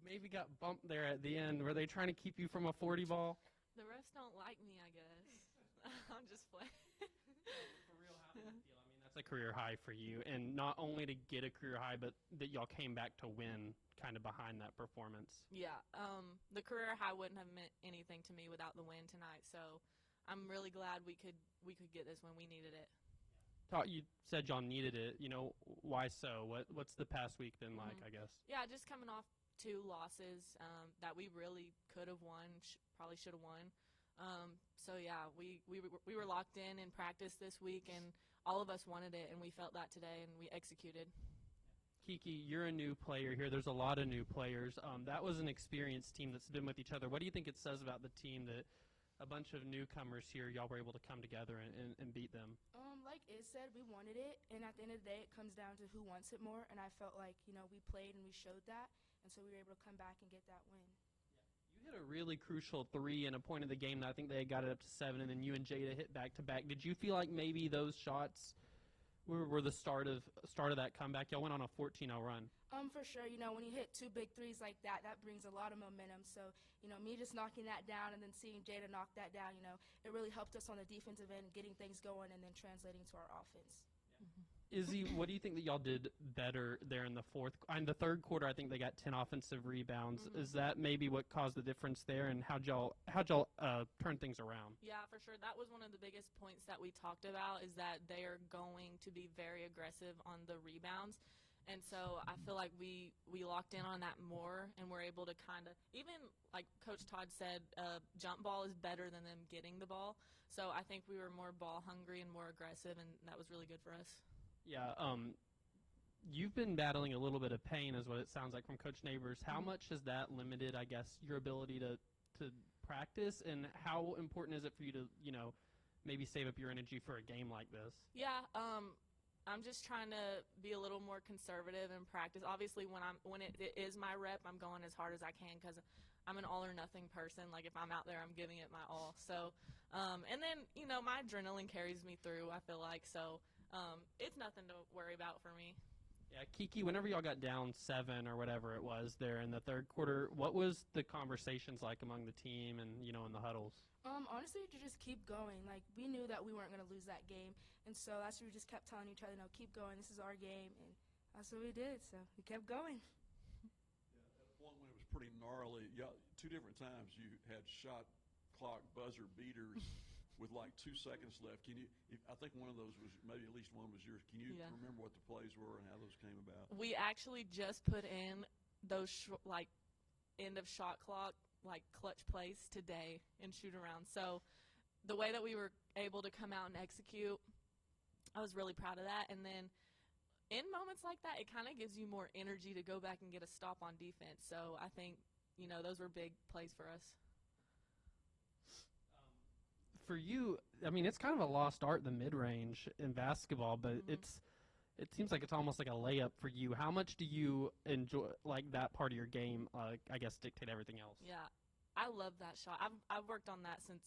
maybe got bumped there at the end. Were they trying to keep you from a 40 ball? The refs don't like me, I guess. I'm just playing. For real, how does it feel? I mean, that's a career high for you, and not only to get a career high, but that y'all came back to win kind of behind that performance. Yeah, the career high wouldn't have meant anything to me without the win tonight, so I'm really glad we could get this when we needed it. You said y'all needed it. You know, why so? What's the past week been like, I guess? Yeah, just coming off 2 losses that we really could have won, probably should have won. So yeah, we were locked in practice this week, and all of us wanted it, and we felt that today, and we executed. Kiki, you're a new player here. There's a lot of new players. That was an experienced team that's been with each other. What do you think it says about the team that a bunch of newcomers here, y'all were able to come together and beat them? Like Iz said, we wanted it, and at the end of the day, it comes down to who wants it more, and I felt like, we played and we showed that, and so we were able to come back and get that win. You hit a really crucial 3 in a point of the game that I think they got it up to 7, and then you and Jada hit back-to-back. Did you feel like maybe those shots were the start of that comeback? Y'all went on a 14-0 run. For sure. When you hit 2 big threes like that, that brings a lot of momentum. So, me just knocking that down and then seeing Jada knock that down, it really helped us on the defensive end, getting things going and then translating to our offense. Izzy, what do you think that y'all did better there in the third quarter? I think they got 10 offensive rebounds. Is that maybe what caused the difference there, and how'd y'all turn things around? Yeah, for sure. That was one of the biggest points that we talked about, is that they are going to be very aggressive on the rebounds. And so I feel like we locked in on that more, and we're able to kind of, even like Coach Todd said, jump ball is better than them getting the ball. So I think we were more ball hungry and more aggressive, and that was really good for us. Yeah, you've been battling a little bit of pain, is what it sounds like, from Coach Neighbors. How much has that limited, I guess, your ability to practice, and how important is it for you to, maybe save up your energy for a game like this? Yeah, I'm just trying to be a little more conservative in practice. Obviously, when it is my rep, I'm going as hard as I can, because I'm an all or nothing person. Like, if I'm out there, I'm giving it my all. So, and then, my adrenaline carries me through, I feel like. So, it's nothing to worry about for me. Yeah, Kiki, whenever y'all got down 7 or whatever it was there in the third quarter, what was the conversations like among the team and, in the huddles? Honestly, to just keep going. Like, we knew that we weren't going to lose that game, and so that's what we just kept telling each other, no, keep going, this is our game, and that's what we did, so we kept going. Yeah, at a point when it was pretty gnarly, 2 different times you had shot clock buzzer beaters with like 2 seconds left. I think one of those was, maybe at least one was yours. Can you remember what the plays were and how those came about? We actually just put in those end of shot clock, clutch plays today and shoot around. So the way that we were able to come out and execute, I was really proud of that. And then in moments like that, it kind of gives you more energy to go back and get a stop on defense. So I think, those were big plays for us. For you, I mean, it's kind of a lost art, the mid-range in basketball, but it seems like it's almost like a layup for you. How much do you enjoy, that part of your game, I guess, dictate everything else? Yeah, I love that shot. I've worked on that since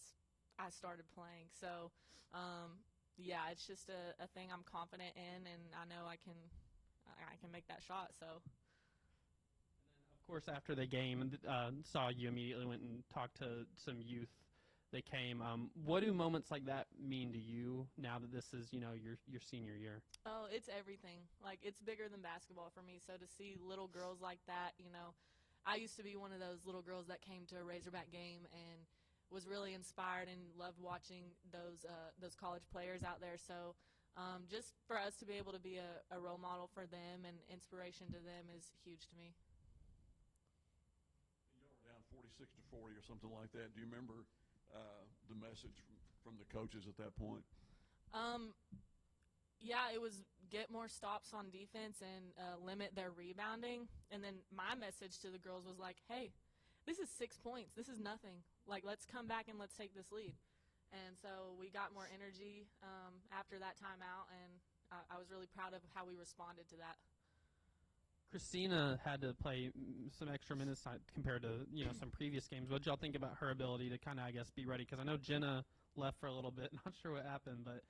I started playing. So, yeah, it's just a thing I'm confident in, and I know I can make that shot. So. And then, of course, after the game, saw you immediately went and talked to some youth. They came. What do moments like that mean to you now that this is, your senior year? Oh, it's everything. It's bigger than basketball for me. So to see little girls like that, I used to be one of those little girls that came to a Razorback game and was really inspired and loved watching those college players out there. So just for us to be able to be a role model for them and inspiration to them is huge to me. You were down 46-40 or something like that. Do you remember the message from the coaches at that point? Yeah, it was get more stops on defense and limit their rebounding. And then my message to the girls was like, hey, this is 6 points. This is nothing. Let's come back and let's take this lead. And so we got more energy after that timeout, and I was really proud of how we responded to that. Christina had to play some extra minutes compared to some previous games. What did y'all think about her ability to kind of, I guess, be ready? Because I know Jenna left for a little bit. Not sure what happened, but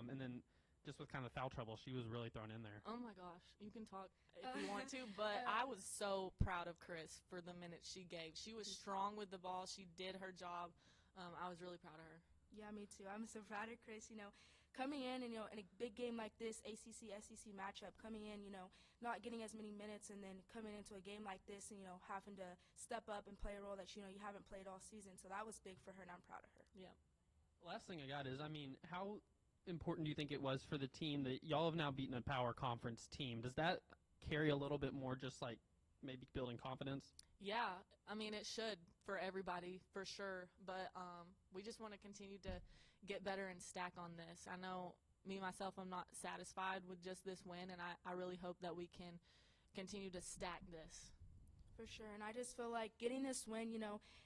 and then just with kind of foul trouble, she was really thrown in there. Oh my gosh, you can talk if you want to, but I was so proud of Chris for the minutes she gave. She was strong with the ball. She did her job. I was really proud of her. Yeah, me too. I'm so proud of Chris. Coming in and in a big game like this, ACC SEC matchup, coming in, not getting as many minutes, and then coming into a game like this, and having to step up and play a role that you haven't played all season. So that was big for her, and I'm proud of her. Yeah. Last thing I got is, how important do you think it was for the team that y'all have now beaten a power conference team? Does that carry a little bit more, just like maybe building confidence? Yeah, it should for everybody, for sure. But we just want to continue to get better and stack on this. I know myself, I'm not satisfied with just this win, and I really hope that we can continue to stack this. For sure, and I just feel like getting this win,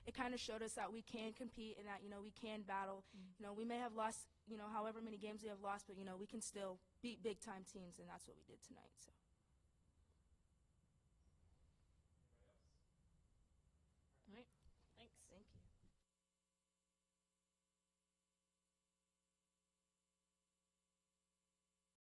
it kind of showed us that we can compete and that, we can battle. Mm-hmm. We may have lost, however many games we have lost, but, we can still beat big-time teams, and that's what we did tonight. So.